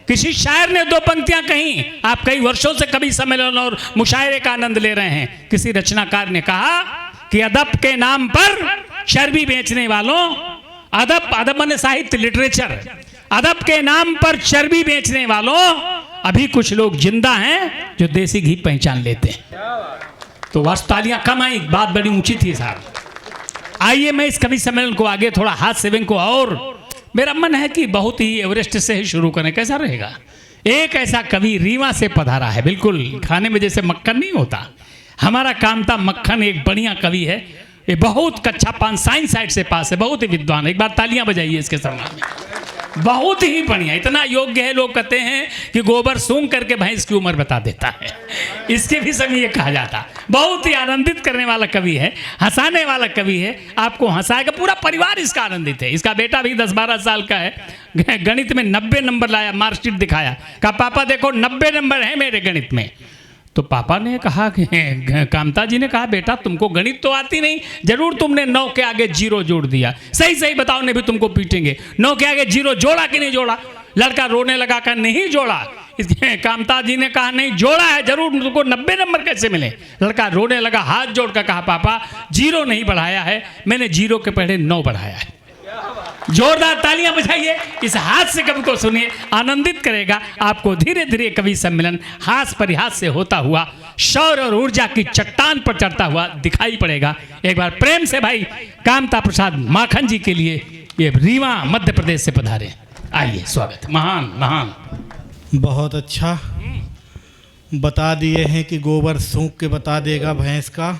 किसी शायर ने दो पंक्तियां कहीं, आप कई वर्षों से कवि सम्मेलन और मुशायरे का आनंद ले रहे हैं। किसी रचनाकार ने कहा कि अदब के नाम पर चर्बी बेचने वालों, अदब माने साहित्य, लिटरेचर, अदब के नाम पर चर्बी बेचने वालों, अभी कुछ लोग जिंदा हैं जो देसी घी पहचान लेते हैं। तो बस तालियां कम आई, बात बड़ी ऊंची थी साहब। आइए मैं इस कवि सम्मेलन को आगे थोड़ा हाथ सेविंग को, और मेरा मन है कि बहुत ही एवरेस्ट से ही शुरू करें, कैसा रहेगा। एक ऐसा कवि रीवा से पधारा है, बिल्कुल खाने में जैसे मक्खन नहीं होता, हमारा कामता मक्खन एक बढ़िया कवि है। ये बहुत कक्षा 5 साइंस साइड से पास है, बहुत ही विद्वान। एक बार तालियां बजाइए इसके सम्मान में, बहुत ही बढ़िया, इतना योग्य है। लोग कहते हैं कि गोबर सूंघ करके भैंस की उम्र बता देता है, इसके भी समय ये कहा जाता। बहुत ही आनंदित करने वाला कवि है, हंसाने वाला कवि है, आपको हंसाएगा, पूरा परिवार इसका आनंदित है। इसका बेटा भी 10-12 साल का है, गणित में 90 नंबर लाया, मार्कशीट दिखाया, कहा पापा देखो 90 नंबर है मेरे गणित में। तो पापा ने कहा कि कामता जी ने कहा बेटा तुमको गणित तो आती नहीं, जरूर तुमने 9 के आगे 0 जोड़ दिया, सही सही बताओ नहीं भी तुमको पीटेंगे। 9 के आगे 0 जोड़ा कि नहीं जोड़ा? लड़का रोने लगा, कहा नहीं जोड़ा। कामता जी ने कहा नहीं जोड़ा है, जरूर तुमको 90 नंबर कैसे मिले? लड़का रोने लगा, हाथ जोड़ कर कहा पापा 0 नहीं बढ़ाया है, मैंने 0 के पहले 9 बढ़ाया है। जोरदार तालियां बजाइए, इस हाथ से कवि को सुनिए, आनंदित करेगा आपको। धीरे धीरे कवि सम्मेलन हास परिहास से होता हुआ शौर्य और ऊर्जा की चट्टान पर चढ़ता हुआ दिखाई पड़ेगा। एक बार प्रेम से भाई कामता प्रसाद माखन जी के लिए ये रीवा मध्य प्रदेश से पधारे, आइए स्वागत। महान महान, बहुत अच्छा बता दिए हैं कि गोबर सूंघ के बता देगा भैंस का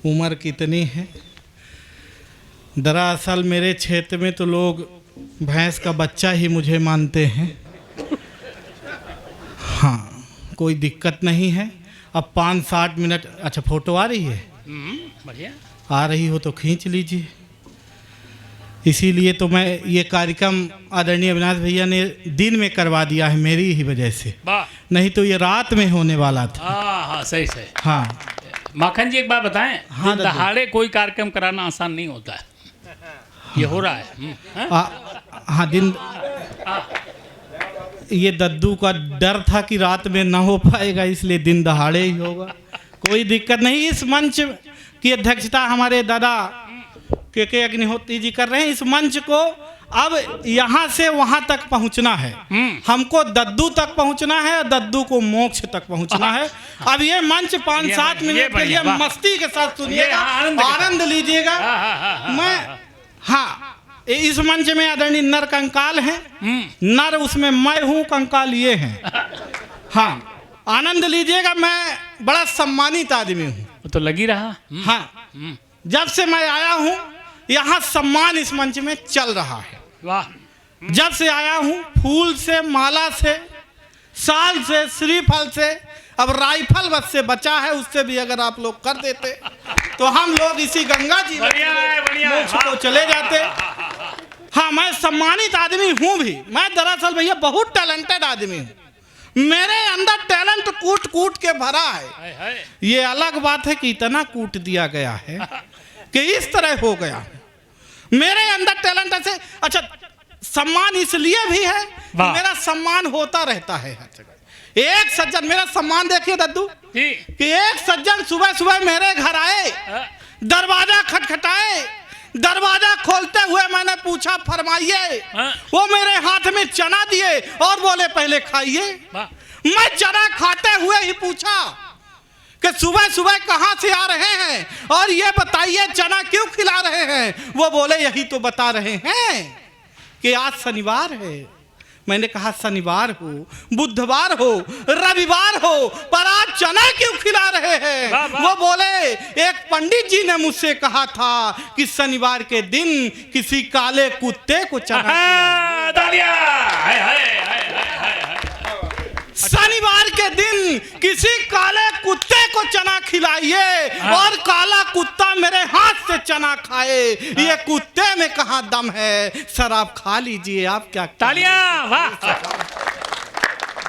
उम्र कितनी है। दरअसल मेरे क्षेत्र में तो लोग भैंस का बच्चा ही मुझे मानते हैं। हाँ, कोई दिक्कत नहीं है। अब 5-7 मिनट, अच्छा फोटो आ रही है? बढ़िया आ रही हो तो खींच लीजिए। इसीलिए तो मैं ये कार्यक्रम आदरणीय अविनाश भैया ने दिन में करवा दिया है, मेरी ही वजह से, नहीं तो ये रात में होने वाला था। हाँ सही सही। हाँ माखन जी एक बात बताएं, हाँ, दहाड़े कोई कार्यक्रम कराना आसान नहीं होता है, ये हो रहा है। हाँ दिन, ये दद्दू का डर था कि रात में ना हो पाएगा, इसलिए दिन दहाड़े ही होगा। कोई दिक्कत नहीं। इस मंच की अध्यक्षता हमारे दादा के अग्निहोत्री जी कर रहे हैं। इस मंच को अब यहाँ से वहाँ तक पहुँचना है, हमको दद्दू तक पहुँचना है, दद्दू को मोक्ष तक पहुँचना है। अब ये मंच 5-7 मिनट के लिए मस्ती के साथ सुनिएगा, आनंद लीजिएगा। मैं हाँ, इस मंच में आदरणीय नर कंकाल हैं, नर उसमें मैं हूँ, कंकाल ये हैं। हाँ, आनंद लीजिएगा। मैं बड़ा सम्मानित आदमी हूँ, तो लगी रहा। हाँ, जब से मैं आया हूँ यहाँ सम्मान इस मंच में चल रहा है। वाह, जब से आया हूँ फूल से, माला से, साल से, श्रीफल से, अब राइफल बस से बचा है, उससे भी अगर आप लोग कर देते तो हम लोग इसी गंगा जी मोक्ष को चले जाते। हाँ, मैं सम्मानित आदमी हूँ भी। मैं दरअसल भैया बहुत टैलेंटेड आदमी हूँ, मेरे अंदर टैलेंट कूट कूट के भरा है। ये अलग बात है कि इतना कूट दिया गया है कि इस तरह हो गया। मेरे अंदर टैलेंट ऐसे, अच्छा सम्मान इसलिए भी है कि मेरा सम्मान होता रहता है हर जगह। एक सज्जन, मेरा सम्मान देखिए दद्दू, कि एक सज्जन सुबह सुबह मेरे घर आए, दरवाजा खटखटाए, दरवाजा खोलते हुए मैंने पूछा फरमाइए, वो मेरे हाथ में चना दिए और बोले पहले खाइए। मैं चना खाते हुए ही पूछा कि सुबह सुबह कहाँ से आ रहे हैं और ये बताइए चना क्यों खिला रहे हैं? वो बोले यही तो बता रहे हैं कि आज शनिवार है। मैंने कहा शनिवार हो, बुधवार हो, रविवार हो, पर आज चना क्यों खिला रहे हैं? वो बोले एक पंडित जी ने मुझसे कहा था कि शनिवार के दिन किसी काले कुत्ते को चना शनिवार के दिन किसी काले कुत्ते को चना खिलाइए और काला कुत्ता मेरे हाथ से चना खाए। ये कुत्ते में कहाँ दम है? सर आप खा लीजिए। आप क्या? तालियां, वाह,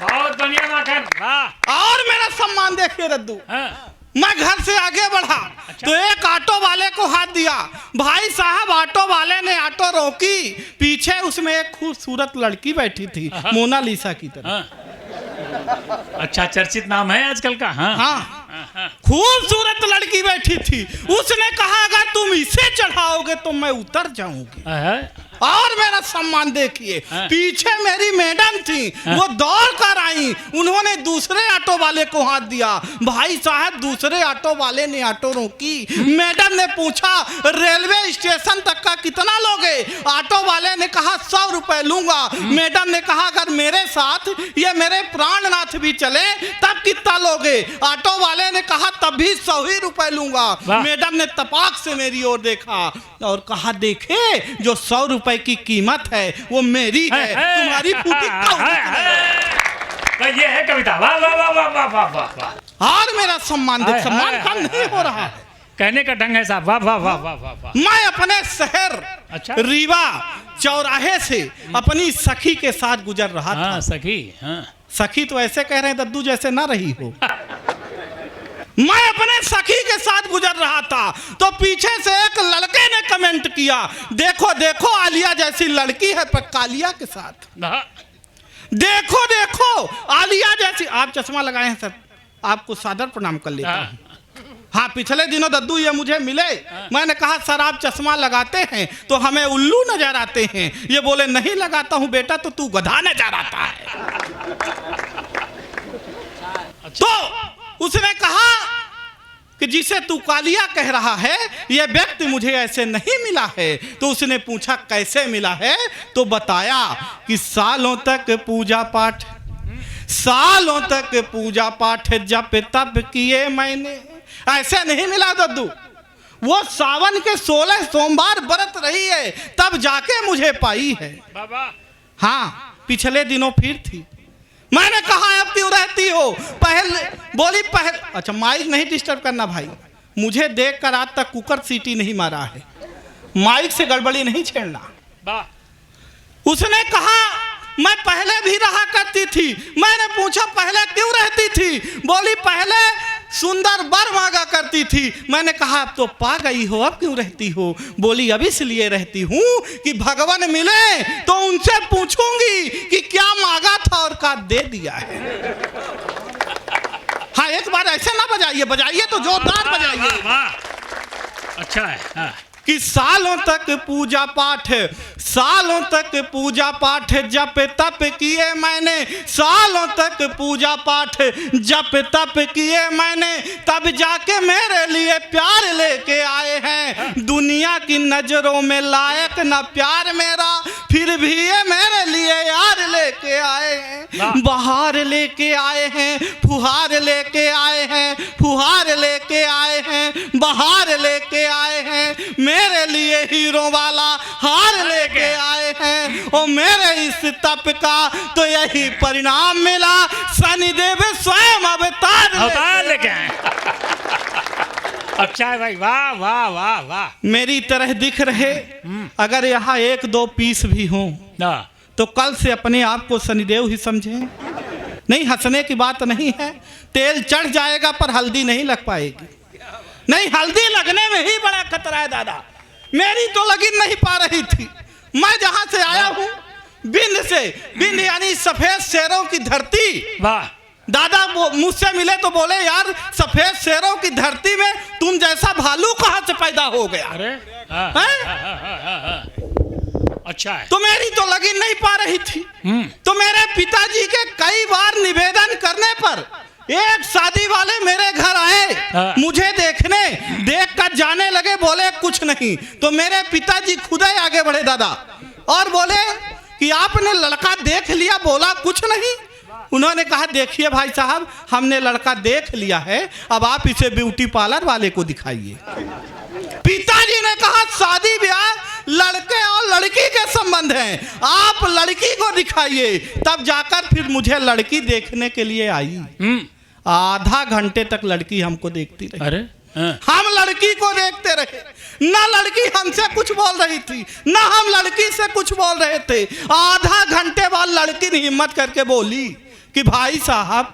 बहुत बढ़िया माखन, वाह। और मेरा सम्मान देखिए रद्दू, मैं घर से आगे बढ़ा तो एक ऑटो वाले को हाथ दिया। भाई साहब ऑटो वाले ने ऑटो रोकी, पीछे उसमें एक खूबसूरत लड़की बैठी थी, मोनालिसा की तरह। अच्छा, चर्चित नाम है आजकल का। हाँ, खूबसूरत लड़की बैठी थी। उसने कहा अगर तुम इसे चढ़ाओगे तो मैं उतर जाऊंगी। और मेरा सम्मान देखिए, पीछे मेरी मैडम थी, वो दौड़ कर आई, उन्होंने दूसरे ऑटो वाले को हाथ दिया। भाई साहब दूसरे ऑटो वाले ने ऑटो रोकी, मैडम ने पूछा रेलवे स्टेशन तक का कितना लोगे? ऑटो वाले ने कहा 100 रुपए लूंगा। मैडम ने कहा अगर मेरे साथ ये मेरे प्राणनाथ भी चले तब कितना लोगे? ऑटो वाले ने कहा तब भी 100 ही रुपए लूंगा। मैडम ने तपाक से मेरी ओर देखा और कहा देखे जो 100 रुपए की कीमत है वो मेरी है, तुम्हारी फूटी तो ये है कविता। वाह वाह वाह वाह वाह वाह वाह। और मेरा सम्मान देख, सम्मान कम नहीं हो रहा है, कहने का ढंग है साहब। वाह वाह वाह वाह वाह वाह। मैं अपने शहर अच्छा रीवा चौराहे से अपनी सखी के साथ गुजर रहा था। सखी, सखी तो ऐसे कह रहे हैं दद्दू जैसे ना रही हो। मैं अपने सखी के साथ गुजर रहा था तो पीछे से एक लड़के ने कमेंट किया देखो देखो आलिया जैसी लड़की है पर कालिया के साथ। देखो देखो आलिया जैसी। आप चश्मा लगाए हैं सर, आपको सादर प्रणाम कर लेता हूं। हाँ, पिछले दिनों दद्दू ये मुझे मिले, मैंने कहा सर आप चश्मा लगाते हैं तो हमें उल्लू नजर आते हैं। ये बोले नहीं लगाता हूं बेटा तो तू गधा नजर आता है। तो उसने कहा कि जिसे तू कालिया कह रहा है यह व्यक्ति मुझे ऐसे नहीं मिला है। तो उसने पूछा कैसे मिला है? तो बताया कि सालों तक पूजा पाठ जप तप किए मैंने। ऐसे नहीं मिला दद्दू, वो सावन के 16 सोमवार व्रत रही है तब जाके मुझे पाई है। हाँ, पिछले दिनों फिर थी। मैंने कहा अब क्यों रहती हो? बोली अच्छा माइक नहीं डिस्टर्ब करना भाई, मुझे देखकर आज तक कुकर सीटी नहीं मारा है, माइक से गड़बड़ी नहीं छेड़ना। उसने कहा मैं पहले भी रहा करती थी। मैंने पूछा पहले क्यों रहती थी? बोली पहले सुंदर वर मांगा करती थी। मैंने कहा अब तो पा गई हो, अब क्यों रहती हो? बोली अब इसलिए रहती हूँ कि भगवान मिले तो उनसे पूछूंगी कि क्या मांगा था और क्या दे दिया है। हाँ, एक बार ऐसे ना बजाइए, बजाइए तो जोरदार बजाइए। अच्छा है। हाँ। कि सालों तक पूजा पाठ जप तप किए मैंने, सालों तक पूजा पाठ जप तप किए मैंने, तब जाके मेरे लिए प्यार लेके आए हैं। दुनिया की नजरों में लायक ना प्यार मेरा, फिर भी ये मेरे लिए यार लेके आए हैं। बहार लेके आए हैं, फुहार लेके आए हैं, फुहार लेके आए हैं, बहार लेके आए हैं। मेरे लिए हीरो वाला हार लेके आए हैं। और मेरे इस तप का तो यही परिणाम मिला, शनिदेव स्वयं अवतार लेके आए। अच्छा है भाई, वाह वाह वाह वाह। मेरी तरह दिख रहे अगर यहाँ 1-2 पीस भी हों तो कल से अपने आप को शनिदेव ही समझें। नहीं, हंसने की बात नहीं है, तेल चढ़ जाएगा पर हल्दी नहीं लग पाएगी। नहीं, हल्दी लगने में ही बड़ा खतरा है दादा। मेरी तो लगी नहीं पा रही थी। मैं जहां से आया हूं बिंद से, बिंद यानी सफेद शेरों की धरती। वाह। दादा मुझसे मिले तो बोले यार सफेद शेरों की धरती में तुम जैसा भालू कहां से पैदा हो गया? अरे अच्छा है। तो मेरी तो लगी नहीं पा रही थी। तो मेरे पिताजी के कई बार निवेदन करने पर एक शादी वाले मेरे घर आए, मुझे देख कर जाने लगे, बोले कुछ नहीं। तो मेरे पिताजी खुद ही आगे बढ़े दादा और बोले कि आपने लड़का देख लिया? बोला कुछ नहीं। उन्होंने कहा देखिए भाई साहब, हमने लड़का देख लिया है, अब आप इसे ब्यूटी पार्लर वाले को दिखाइए। पिताजी ने कहा शादी ब्याह लड़के और लड़की के संबंध हैं, आप लड़की को दिखाइए। तब जाकर फिर मुझे लड़की देखने के लिए आई। आधा घंटे तक लड़की हमको देखती रही। अरे हम लड़की को देखते रहे, ना लड़की हमसे कुछ बोल रही थी, ना हम लड़की से कुछ बोल रहे थे। आधा घंटे बाद लड़की ने हिम्मत करके बोली कि भाई साहब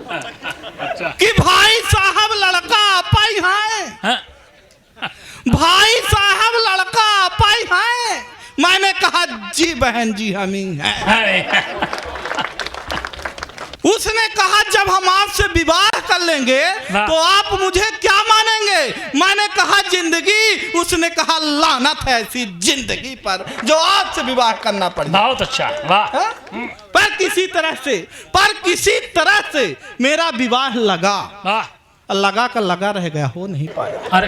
अच्छा। कि भाई साहब लड़का आपा ही है, हाँ। भाई साहब लड़का आपा ही है। मैंने कहा जी बहन जी हम ही हैं। अरे उसने कहा जब हम आपसे विवाह कर लेंगे वाह। तो आप मुझे क्या मानेंगे? मैंने कहा जिंदगी। उसने कहा लानत है ऐसी जिंदगी पर जो आपसे विवाह करना पड़े। बहुत अच्छा, वाह। हाँ? पर किसी तरह से मेरा विवाह लगा, वाह। लगा कर लगा रह गया, हो नहीं पाया। अरे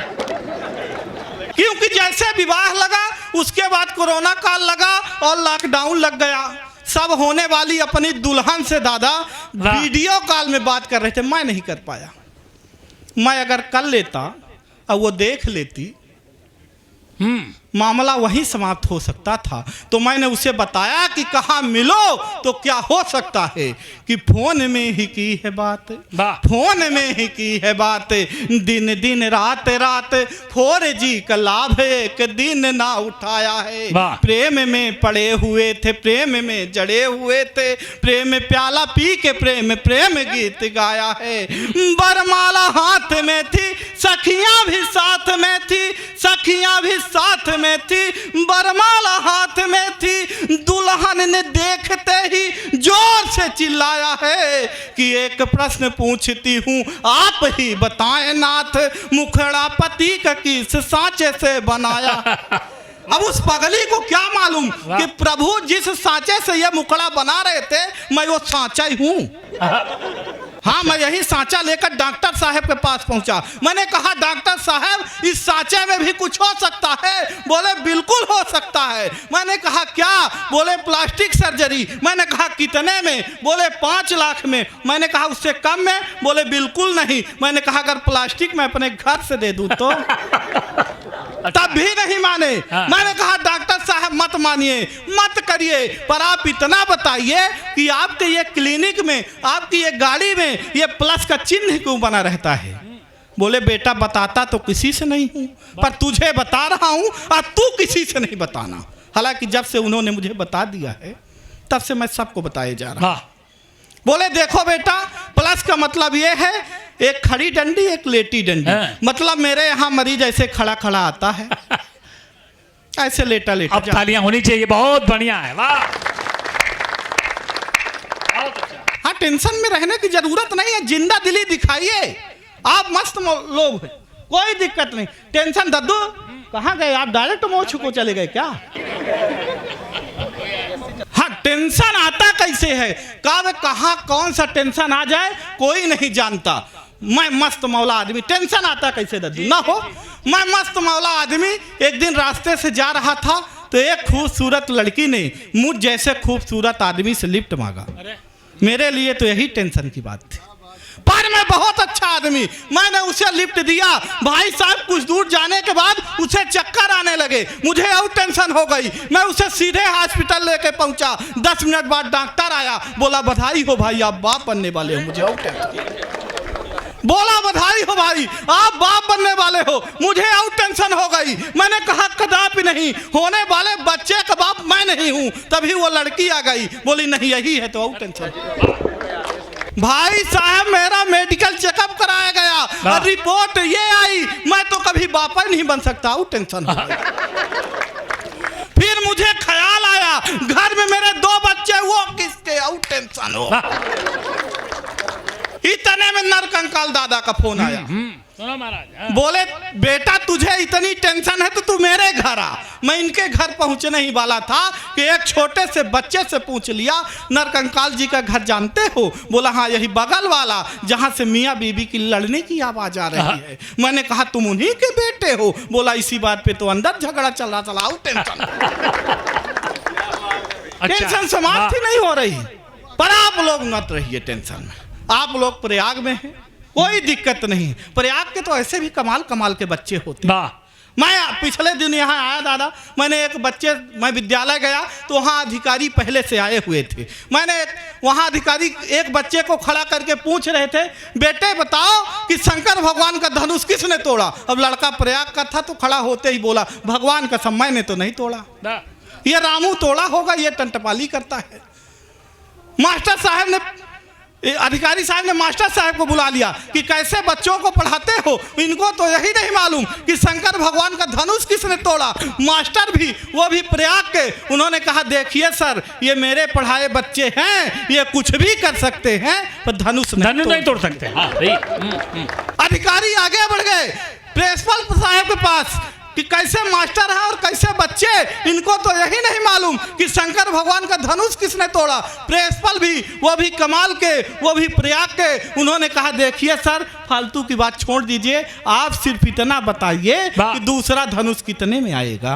क्योंकि जैसे विवाह लगा उसके बाद कोरोना काल लगा और लॉकडाउन लग गया। सब होने वाली अपनी दुल्हन से दादा वाह। वीडियो कॉल में बात कर रहे थे, मैं नहीं कर पाया। मैं अगर कर लेता और वो देख लेती, मामला वहीं समाप्त हो सकता था। तो मैंने उसे बताया कि कहाँ मिलो तो क्या हो सकता है कि फोन में ही की है बात, वाह। फोन में ही की है बात। दिन दिन रात रात 4G का लाभ एक दिन ना उठाया है। वाह। प्रेम में पड़े हुए थे, प्रेम में जड़े हुए थे, प्रेम में प्याला पी के प्रेम गीत गाया है। बरमाला हाथ में थी, सखियां भी साथ में थी, सखियां भी साथ में थी, बरमाला हाथ में थी। दुल्हन ने देखते ही जोर से चिल्लाया है कि एक प्रश्न पूछती हूँ आप ही बताएं नाथ, मुखड़ा पति का किस सांचे से बनाया? अब उस पगली को क्या मालूम कि प्रभु जिस सांचे से ये मुखड़ा बना रहे थे मैं वो सांचा ही हूँ। हाँ, मैं यही सांचा लेकर डॉक्टर साहब के पास पहुंचा। मैंने कहा डॉक्टर साहब इस सांचे में भी कुछ हो सकता है? बोले बिल्कुल हो सकता है। मैंने कहा क्या? बोले प्लास्टिक सर्जरी। मैंने कहा कितने में? बोले 5 लाख में। मैंने कहा उससे कम में? बोले बिल्कुल नहीं। मैंने कहा अगर प्लास्टिक मैं अपने घर से दे दूं तो? तब भी नहीं माने। हाँ। मैंने कहा डॉक्टर साहब मत मानिए, मत करिए, पर आप इतना बताइए कि आपके ये क्लिनिक में, आपकी ये गाड़ी में ये प्लस का चिन्ह क्यों बना रहता है? बोले बेटा बताता तो किसी से नहीं हूं, पर तुझे बता रहा हूं और तू किसी से नहीं बताना। हालांकि जब से उन्होंने मुझे बता दिया है तब से मैं सबको बताए जा रहा हूं। बोले देखो बेटा, प्लस का मतलब ये है एक खड़ी डंडी एक लेटी डंडी। मतलब मेरे यहाँ मरीज ऐसे खड़ा खड़ा आता है, ऐसे लेटा लेटा। अब तालियां होनी चाहिए, बहुत बढ़िया है, वाह। हाँ, टेंशन में रहने की जरूरत नहीं है, जिंदा दिली दिखाइए। आप मस्त लोग हैं, कोई दिक्कत नहीं। टेंशन दद्दू कहाँ गए आप? डायरेक्ट मोछ को चले गए क्या? हाँ, टेंशन आता कैसे है? कहाँ कौन सा टेंशन आ जाए कोई नहीं जानता। मैं मस्त मौला आदमी, टेंशन आता कैसे दद्दू? ना हो, मैं मस्त मौला आदमी एक दिन रास्ते से जा रहा था तो एक खूबसूरत लड़की ने मुझ जैसे खूबसूरत आदमी से लिफ्ट मांगा। मेरे लिए तो यही टेंशन की बात थी, पर मैं बहुत अच्छा आदमी, मैंने उसे लिफ्ट दिया। भाई साहब कुछ दूर जाने के बाद उसे चक्कर आने लगे, मुझे और टेंशन हो गई। मैं उसे सीधे हॉस्पिटल लेके पहुंचा। 10 मिनट बाद डॉक्टर आया, बोला बधाई हो भाई आप बाप बनने वाले हो। मुझे और टेंशन, बोला बधाई हो भाई आप बाप बनने वाले हो। मुझे और टेंशन हो गई। मैंने कहा कदापि नहीं, होने वाले बच्चे का बाप मैं नहीं हूं। तभी वो लड़की आ गई, बोली नहीं यही है तो और टेंशन। भाई साहब मेरा मेडिकल चेकअप कराया गया और रिपोर्ट ये आई मैं तो कभी बापा नहीं बन सकता। और टेंशन हो गई। फिर मुझे ख्याल आया घर में मेरे 2 बच्चे, वो किसके? और टेंशन हो। इतने में नरकंकाल दादा का फोन आया। सुनो महाराज, बोले बेटा तुझे इतनी टेंशन है तो तू मेरे घर आ। मैं इनके घर पहुंचने ही वाला था कि एक छोटे से बच्चे से पूछ लिया नरकंकाल जी का घर जानते हो? बोला हाँ यही बगल वाला जहां से मियाँ बीबी की लड़ने की आवाज आ रही है। मैंने कहा तुम उन्हीं के बेटे हो? बोला इसी बात पे तो अंदर झगड़ा चल रहा। चला टेंशन, टेंशन समाप्त ही नहीं हो रही। पर आप लोग मत रहिए टेंशन में। आप लोग प्रयाग में हैं, कोई दिक्कत नहीं। प्रयाग के तो ऐसे भी कमाल कमाल के बच्चे होते हैं। मैं पिछले दिन यहाँ आया दादा, मैं विद्यालय गया तो वहाँ अधिकारी पहले से आए हुए थे। मैंने वहाँ अधिकारी एक बच्चे को खड़ा करके पूछ रहे थे बेटे बताओ कि शंकर भगवान का धनुष किसने तोड़ा? अब लड़का प्रयाग का था तो खड़ा होते ही बोला भगवान का समय ने तो नहीं तोड़ा, ये रामू तोड़ा होगा, ये टंटपाली करता है। मास्टर साहब ने अधिकारी साहब ने मास्टर साहब को बुला लिया कि कैसे बच्चों को पढ़ाते हो, इनको तो यही नहीं मालूम कि शंकर भगवान का धनुष किसने तोड़ा। मास्टर भी, वो भी प्रयाग के, उन्होंने कहा देखिए सर, ये मेरे पढ़ाए बच्चे हैं, ये कुछ भी कर सकते हैं पर धनुष नहीं तोड़ सकते। हाँ, अधिकारी आगे बढ़ गए प्रिंसिपल साहब के पास कि कैसे मास्टर है और कैसे बच्चे, इनको तो यही नहीं मालूम कि शंकर भगवान का धनुष किसने तोड़ा। प्रिंसिपल भी, वो भी कमाल के, वो भी प्रयाग के, उन्होंने कहा देखिए सर, फालतू की बात छोड़ दीजिए, आप सिर्फ इतना बताइए कि दूसरा धनुष कितने में आएगा।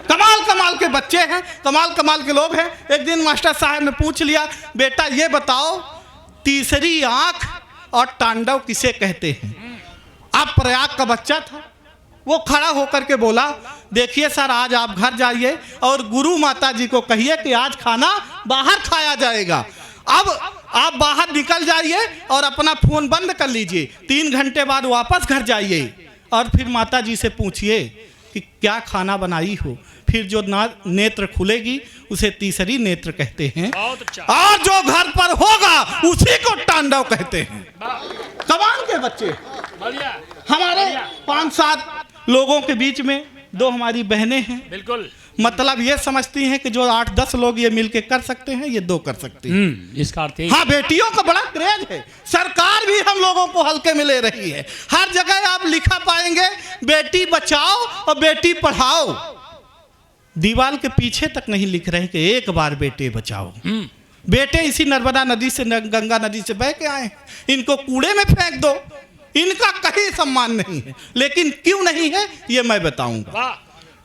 कमाल के बच्चे हैं, कमाल के लोग हैं। एक दिन मास्टर साहब ने पूछ लिया, बेटा ये बताओ तीसरी आंख और तांडव किसे कहते हैं। आप प्रयाग का बच्चा था, वो खड़ा होकर के बोला देखिए सर, आज आप घर जाइए और गुरु माता जी को कहिए कि आज खाना बाहर खाया जाएगा। अब आप बाहर निकल जाइए और अपना फोन बंद कर लीजिए, 3 घंटे बाद वापस घर जाइए और फिर माता जी से पूछिए कि क्या खाना बनाई हो। फिर जो नेत्र खुलेगी उसे तीसरी नेत्र कहते हैं, और जो घर पर होगा उसी को तांडव कहते हैं। कमाल के बच्चे। हमारे 5-7 लोगों के बीच में 2 हमारी बहनें हैं, बिल्कुल मतलब ये समझती हैं कि जो 8-10 लोग ये मिलके कर सकते हैं, ये 2 कर सकते हैं। इसका अर्थ है हाँ, बेटियों का बड़ा क्रेज है। सरकार भी हम लोगों को हल्के में ले रही है। हर जगह आप लिखा पाएंगे बेटी बचाओ और बेटी पढ़ाओ, दीवार के पीछे तक नहीं लिख रहे कि एक बार बेटे बचाओ। बेटे इसी नर्मदा नदी से, गंगा नदी से बह के आए, इनको कूड़े में फेंक दो, इनका कहीं सम्मान नहीं है। लेकिन क्यों नहीं है ये मैं बताऊंगा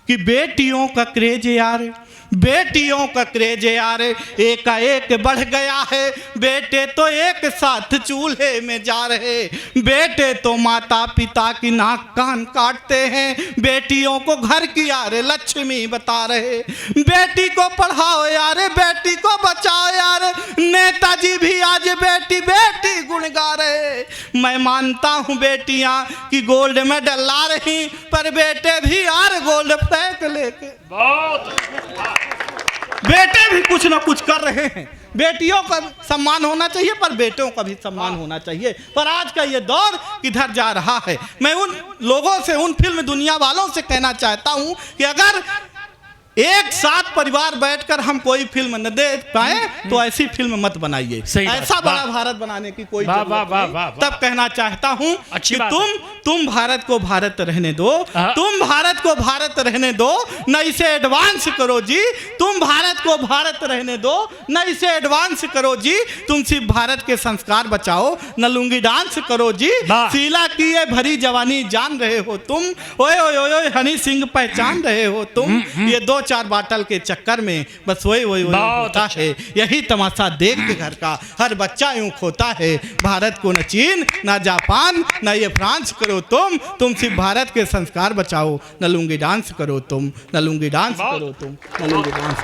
कि बेटियों का क्रेज यार, बेटियों का क्रेज यार एकाएक बढ़ गया है। बेटे तो एक साथ चूल्हे में जा रहे, बेटे तो माता पिता की नाक कान काटते हैं, बेटियों को घर की यार लक्ष्मी बता रहे। बेटी को पढ़ाओ यार, बेटी को बचाओ यार, नेताजी भी आज बेटी बेटी गुण गा रहे। मैं मानता हूँ बेटियाँ कि गोल्ड मेडल ला रही, पर बेटे भी यार गोल्ड फ्लैग लेके बेटे भी कुछ ना कुछ कर रहे हैं। बेटियों का सम्मान होना चाहिए पर बेटों का भी सम्मान होना चाहिए। पर आज का ये दौर किधर जा रहा है। मैं उन लोगों से, उन फिल्म दुनिया वालों से कहना चाहता हूं कि अगर एक साथ परिवार बैठकर हम कोई फिल्म न देख पाए तो ऐसी फिल्म मत बनाइए। ऐसा बड़ा भारत बनाने की कोई जरूरत नहीं। तब कहना चाहता हूं कि तुम भारत को भारत रहने दो, तुम भारत को भारत रहने दो, न इसे एडवांस करो जी। तुम भारत को भारत रहने दो, न इसे एडवांस करो जी। तुम सिर्फ भारत के संस्कार बचाओ, न लुंगी डांस करो जी। शीला की ये भरी जवानी जान रहे हो तुम, ओए ओए ओए हनी सिंह पहचान रहे हो तुम। ये 2-4 बाटल के चक्कर में बस वही होता है। यही तमाशा देख के घर का हर बच्चा यूं खोता है। भारत को न चीन, न जापान, न ये फ्रांस करो तुम सिर्फ भारत के संस्कार बचाओ। न लुंगी डांस करो तुम, न लुंगी डांस करो तुम, न लुंगी डांस।